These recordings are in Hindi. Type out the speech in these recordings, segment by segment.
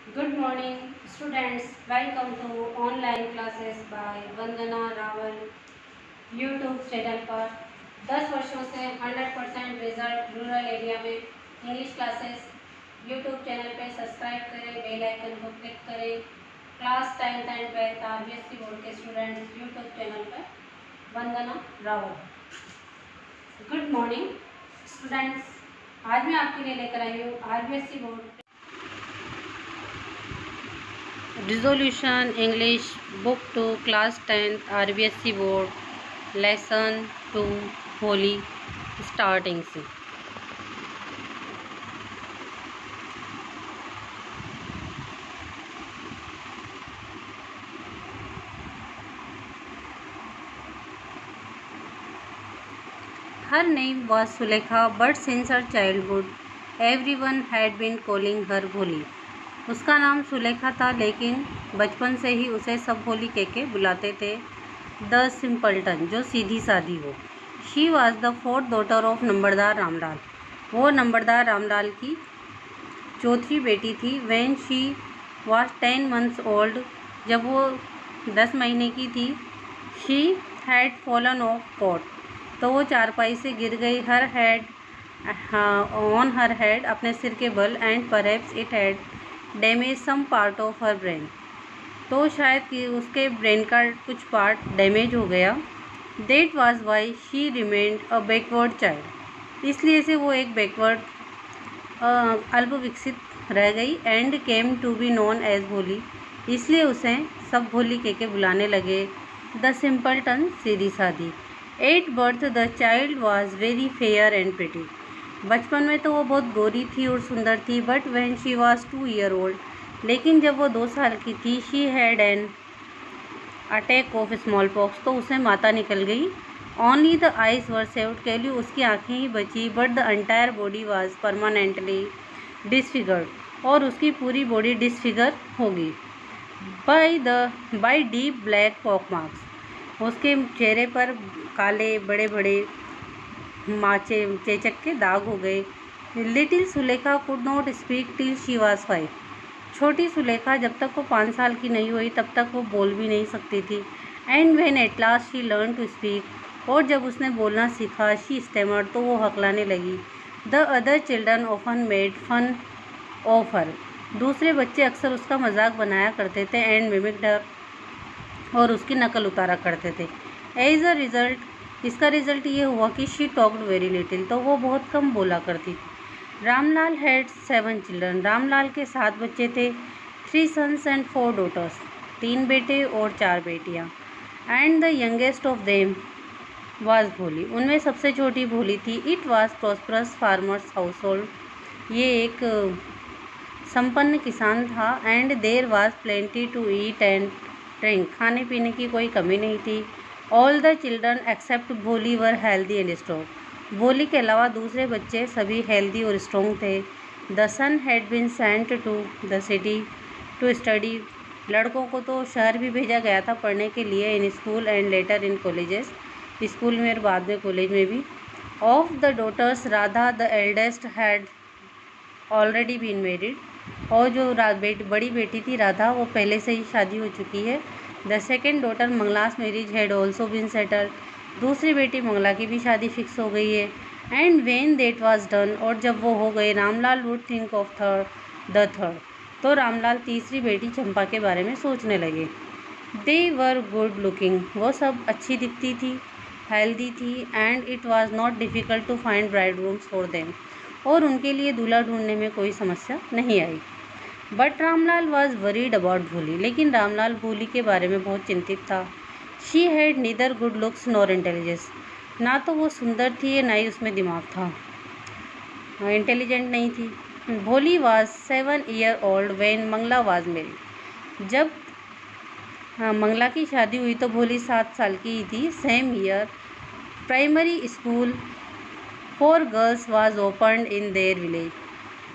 Good morning, students. Welcome to online classes by Vandana Rawal YouTube channel पर 10 वर्षों से 100% रिजल्ट रूरल एरिया में इंग्लिश क्लासेस यूट्यूब चैनल पे सब्सक्राइब करें, बेल आइकन को क्लिक करें। Class 10th and 12th RBSE board के स्टूडेंट्स यूट्यूब चैनल पर Vandana Rawal. Good morning students. आज मैं आपके लिए लेकर आई हूँ RBSE board Resolution English Book 2 Class 10th RBSC Board Lesson 2 Holi starting से। Her name was Sulekha, but since her childhood, everyone had been calling her भोली। उसका नाम सुलेखा था, लेकिन बचपन से ही उसे सब भोली कह के बुलाते थे। द सिंपल्टन, जो सीधी सादी हो। She was the fourth daughter of नंबरदार रामलाल। वो नंबरदार रामलाल की चौथी बेटी थी। When she was 10 months old, जब वो 10 महीने की थी। She had fallen off cot, तो वो चारपाई से गिर गई। Her had on her head, अपने सिर के बल। And perhaps it had damage some part of her brain, तो शायद कि उसके ब्रेन का कुछ पार्ट डैमेज हो गया। That was why she remained a backward child, इसलिए से वो एक बैकवर्ड अल्प विकसित रह गई। And came to be known as Bholi, इसलिए उसे सब भोली कह के बुलाने लगे। द सिंपल्टन, सीधी सादी। At birth the child was very fair and pretty, बचपन में तो वो बहुत गोरी थी और सुंदर थी। But when she was 2 year old, लेकिन जब वो 2 साल की थी। She had an attack of small pox, तो उसे माता निकल गई। Only the eyes were saved, केवल उसकी आँखें ही बची। But the entire body was permanently disfigured, और उसकी पूरी बॉडी डिसफिगर होगी by deep black pock marks, उसके चेहरे पर काले बड़े बड़े चेचक के दाग हो गए। Little Sulekha could not speak till she was 5, छोटी सुलेखा जब तक वो 5 साल की नहीं हुई तब तक वो बोल भी नहीं सकती थी। And when at last she learn to speak, और जब उसने बोलना सीखा। शी स्टेमर, तो वो हकलाने लगी। The other children often made fun of her, दूसरे बच्चे अक्सर उसका मजाक बनाया करते थे। एंड मिमिक्ड हर, और उसकी नकल उतारा करते थे। एज अ रिज़ल्ट, इसका रिज़ल्ट ये हुआ कि शी टॉक्ड वेरी लिटिल, तो वो बहुत कम बोला करती थी। रामलाल हैड 7 चिल्ड्रन, रामलाल के 7 बच्चे थे। 3 sons एंड 4 daughters, 3 बेटे और 4 बेटियाँ। And the youngest of them was Bholi, उनमें सबसे छोटी भोली थी। It was prosperous farmer's household, ये एक संपन्न किसान था। And there was plenty to eat and drink, खाने पीने की कोई कमी नहीं थी। ऑल द चिल्ड्रन एक्सेप्ट भोली वर हेल्दी एंड स्ट्रॉन्ग, भोली के अलावा दूसरे बच्चे सभी हेल्दी और स्ट्रॉन्ग थे। The son had been sent to the city to study, लड़कों को तो शहर भी भेजा गया था पढ़ने के लिए। In school and later in colleges, school में और बाद में कॉलेज में भी। Of the daughters Radha the eldest had already been married, और जो बड़ी बेटी थी राधा, वो पहले से ही शादी हो चुकी है। The second daughter Mangla's marriage had also been settled, दूसरी बेटी मंगला की भी शादी फिक्स हो गई है। And when that was done, और जब वो हो गई। Ramlal would think of third, तो रामलाल तीसरी बेटी चंपा के बारे में सोचने लगे। दे वर गुड लुकिंग, वो सब अच्छी दिखती थी, हेल्दी थी। And it was not difficult to find bride rooms for them, और उनके लिए दूल्हा ढूंढने में कोई समस्या नहीं आई। But Ramlal was worried about Bholi, लेकिन रामलाल भोली के बारे में बहुत चिंतित था। She had neither good looks nor intelligence, ना तो वो सुंदर थी ना ही उसमें दिमाग था, इंटेलिजेंट नहीं थी। Bholi was 7 year old when Mangala was married, जब मंगला की शादी हुई तो भोली 7 साल की ही थी। Same year primary school for girls was opened in their village,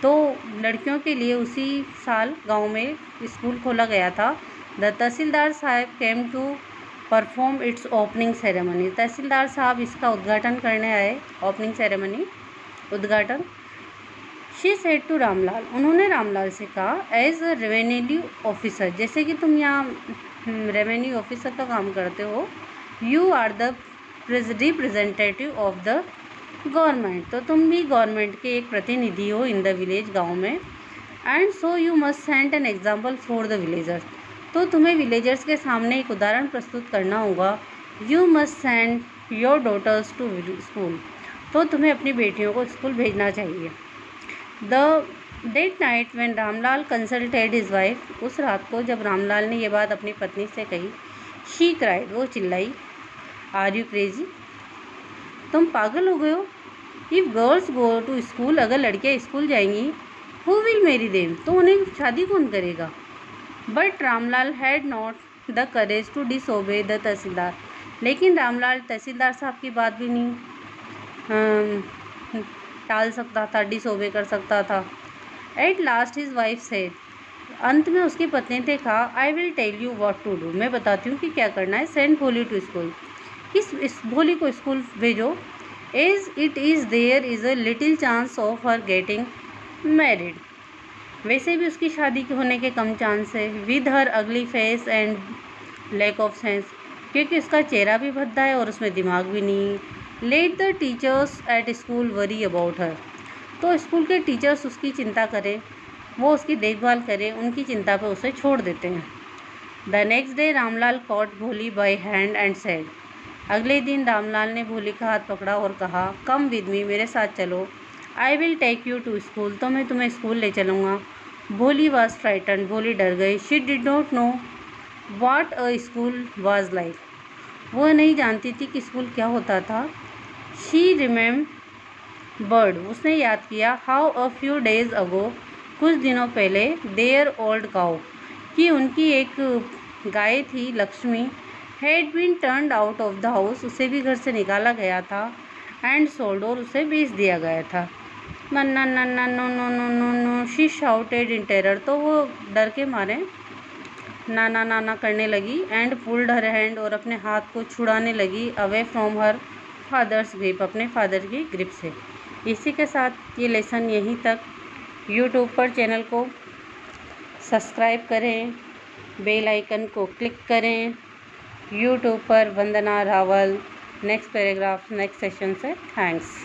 तो लड़कियों के लिए उसी साल गांव में स्कूल खोला गया था। The tehsildar sahib came to perform its opening ceremony, तहसीलदार साहब इसका उद्घाटन करने आए। ओपनिंग सेरेमनी, उद्घाटन। शी सेड टू रामलाल, उन्होंने रामलाल से कहा, एज अ रेवेन्यू ऑफिसर, जैसे कि तुम यहाँ रेवेन्यू ऑफिसर का काम करते हो, you are the representative of the government, तो तुम भी गवर्नमेंट के एक प्रतिनिधि हो इन द विलेज, गांव में, and so you must send an example for the villagers, तो तुम्हें विलेजर्स के सामने एक उदाहरण प्रस्तुत करना होगा। You must send your daughters to school, तो तुम्हें अपनी बेटियों को स्कूल भेजना चाहिए। That night when Ramlal consulted his wife, उस रात को जब रामलाल ने यह बात अपनी पत्नी से कही, शी क्राइड, वो चिल्लाई, आर यू क्रेजी, तुम पागल हो गए हो, if girls go to school, अगर लड़कियाँ स्कूल जाएंगी, हु विल मैरी देम, तो उन्हें शादी कौन करेगा। But Ramlal had not the courage to disobey the tehsildar, लेकिन रामलाल तहसीलदार साहब की बात भी नहीं टाल सकता था, डिसओबे कर सकता था। At last his wife said, अंत में उसकी पत्नी ने कहा, I will tell you what to do, मैं बताती हूँ कि क्या करना है। सेंड भोली टू स्कूल, इस भोली को स्कूल भेजो। As it is there is a little chance of her getting married, वैसे भी उसकी शादी के होने के कम चांस है। With her ugly face and lack of sense, क्योंकि उसका चेहरा भी भद्दा है और उसमें दिमाग भी नहीं। Let the teachers at school worry about her, तो स्कूल के टीचर्स उसकी चिंता करें, वो उसकी देखभाल करें, उनकी चिंता पर उसे छोड़ देते हैं। The next day Ramlal caught Bholi by hand and said, अगले दिन रामलाल ने भोली का हाथ पकड़ा और कहा, कम विद मी, मेरे साथ चलो, I will take you to school, तो मैं तुम्हें स्कूल ले चलूँगा। भोली वॉज फ्राइटन, भोली डर गई। She did not know what a school was like, वो नहीं जानती थी कि स्कूल क्या होता था। शी रिमेम्बर्ड, उसने याद किया, how a few days ago, कुछ दिनों पहले, देयर ओल्ड काउ, कि उनकी एक गाय थी Lakshmi, had been turned out of the house, उसे भी घर से निकाला गया था, एंड सोल्ड, और उसे बेच दिया गया था। नन्ना नन्ना no no no no no, she shouted in terror, तो वो डर के मारे नाना नाना करने लगी। एंड पुल्ड हर हैंड, और अपने हाथ को छुड़ाने लगी, away from her father's grip, अपने फादर की ग्रिप से। इसी के साथ ये लेसन यहीं तक। यूट्यूब पर चैनल को सब्सक्राइब करें, बेल आइकन को क्लिक करें। यूट्यूब पर Vandana Rawal, next paragraph next session से। थैंक्स।